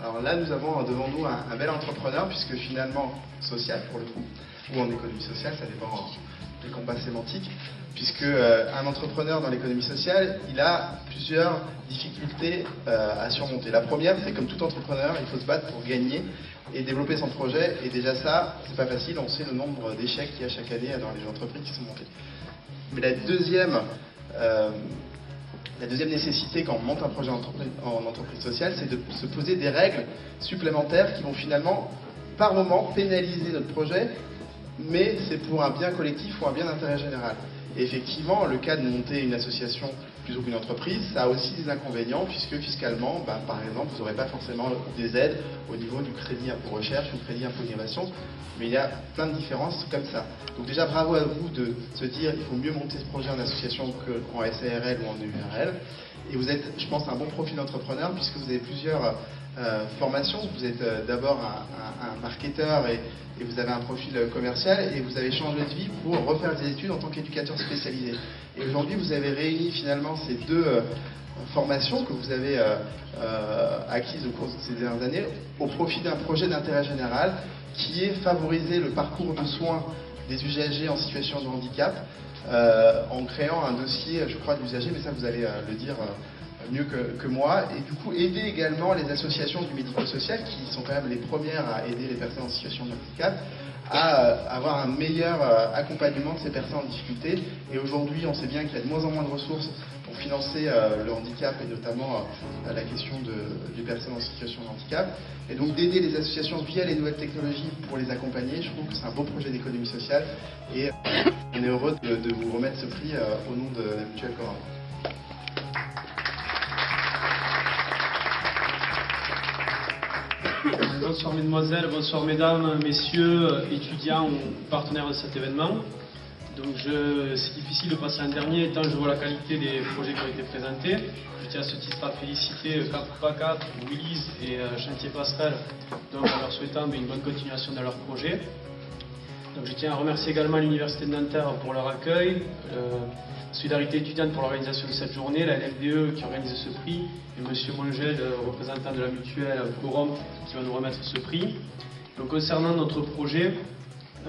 Alors là, nous avons devant nous un bel entrepreneur, puisque finalement, social pour le coup, ou en économie sociale, ça dépend des combats sémantiques, puisque un entrepreneur dans l'économie sociale, il a plusieurs difficultés à surmonter. La première, c'est comme tout entrepreneur, il faut se battre pour gagner et développer son projet, et déjà ça, c'est pas facile, on sait le nombre d'échecs qu'il y a chaque année dans les entreprises qui sont montées. Mais la deuxième nécessité quand on monte un projet en entreprise sociale, c'est de se poser des règles supplémentaires qui vont finalement, par moment, pénaliser notre projet, mais c'est pour un bien collectif ou un bien d'intérêt général. Et effectivement, le cas de monter une association plutôt qu'une entreprise, ça a aussi des inconvénients, puisque fiscalement, par exemple, vous n'aurez pas forcément des aides au niveau du crédit impôt recherche ou crédit impôt innovation, mais il y a plein de différences comme ça. Donc déjà, bravo à vous de se dire il faut mieux monter ce projet en association qu'en SARL ou en URL. Et vous êtes, je pense, un bon profil d'entrepreneur, puisque vous avez plusieurs formations. Vous êtes d'abord un marketeur et vous avez un profil commercial, et vous avez changé de vie pour refaire des études en tant qu'éducateur spécialisé. Et aujourd'hui, vous avez réuni finalement ces deux formations que vous avez acquises au cours de ces dernières années au profit d'un projet d'intérêt général qui est favoriser le parcours de soins des usagers en situation de handicap en créant un dossier, je crois, d'usagers, mais ça vous allez le dire mieux que moi, et du coup aider également les associations du médico-social, qui sont quand même les premières à aider les personnes en situation de handicap, à avoir un meilleur accompagnement de ces personnes en difficulté. Et aujourd'hui, on sait bien qu'il y a de moins en moins de ressources pour financer le handicap, et notamment la question des personnes en situation de handicap. Et donc d'aider les associations via les nouvelles technologies pour les accompagner, je trouve que c'est un beau projet d'économie sociale, et on est heureux de vous remettre ce prix au nom de la Mutuelle Cora. Bonsoir mesdemoiselles, bonsoir mesdames, messieurs, étudiants ou partenaires de cet événement. Donc c'est difficile de passer en dernier tant je vois la qualité des projets qui ont été présentés. Je tiens à ce titre à féliciter Cap PACAP, Willis et Chantier Pastel, donc en leur souhaitant une bonne continuation dans leur projet. Donc je tiens à remercier également l'Université de Nanterre pour leur accueil, Solidarité étudiante pour l'organisation de cette journée, la LFDE qui organise ce prix, et M. Mongel, représentant de la mutuelle Corum, qui va nous remettre ce prix. Donc concernant notre projet,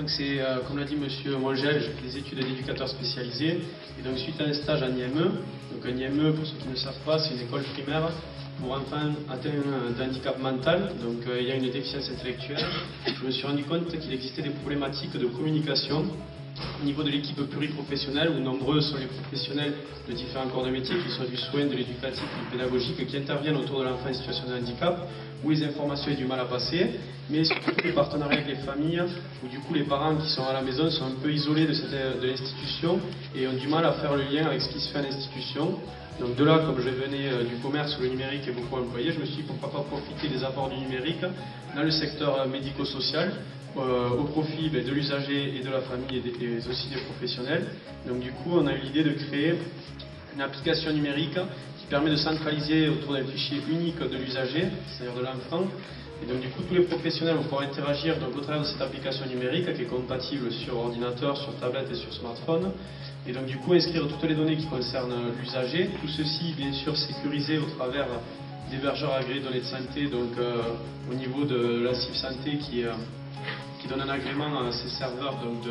c'est, comme l'a dit M. Mongel, j'ai fait des études d'éducateur spécialisé, et donc suite à un stage en IME, donc un IME, pour ceux qui ne savent pas, c'est une école primaire pour enfants atteints d'un handicap mental, donc il y a une déficience intellectuelle. Je me suis rendu compte qu'il existait des problématiques de communication au niveau de l'équipe pluriprofessionnelle, où nombreux sont les professionnels de différents corps de métier, qu'ils soient du soin, de l'éducatif, du pédagogique, qui interviennent autour de l'enfant en situation de handicap, où les informations ont du mal à passer, mais surtout les partenariats avec les familles, où du coup les parents qui sont à la maison sont un peu isolés de l'institution et ont du mal à faire le lien avec ce qui se fait à l'institution. Donc de là, comme je venais du commerce où le numérique est beaucoup employé, je me suis dit pourquoi pas profiter des apports du numérique dans le secteur médico-social, au profit de l'usager et de la famille et aussi des professionnels. Donc du coup, on a eu l'idée de créer une application numérique qui permet de centraliser autour d'un fichier unique de l'usager, c'est-à-dire de l'enfant. Et donc du coup, tous les professionnels vont pouvoir interagir donc, au travers de cette application numérique qui est compatible sur ordinateur, sur tablette et sur smartphone. Et donc du coup, inscrire toutes les données qui concernent l'usager. Tout ceci, bien sûr, sécurisé au travers d'hébergeurs agréés de données de santé, donc au niveau de la CIF Santé qui donne un agrément à ces serveurs donc,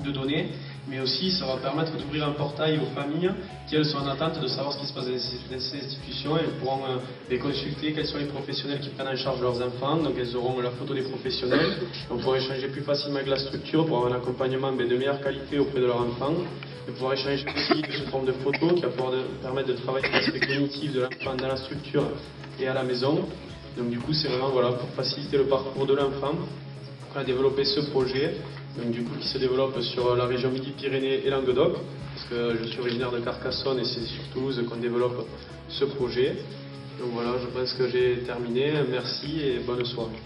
de données, mais aussi ça va permettre d'ouvrir un portail aux familles qui elles sont en attente de savoir ce qui se passe dans ces institutions, et elles pourront les consulter, quels sont les professionnels qui prennent en charge leurs enfants, donc elles auront la photo des professionnels, on pourra échanger plus facilement avec la structure pour avoir un accompagnement de meilleure qualité auprès de leurs enfants, et pouvoir échanger aussi sous forme de photos qui va pouvoir permettre de travailler l'aspect cognitif de l'enfant dans la structure et à la maison. Donc du coup c'est vraiment voilà, pour faciliter le parcours de l'enfant. On a développé ce projet, donc du coup qui se développe sur la région Midi-Pyrénées et Languedoc, parce que je suis originaire de Carcassonne et c'est sur Toulouse qu'on développe ce projet. Donc voilà, je pense que j'ai terminé. Merci et bonne soirée.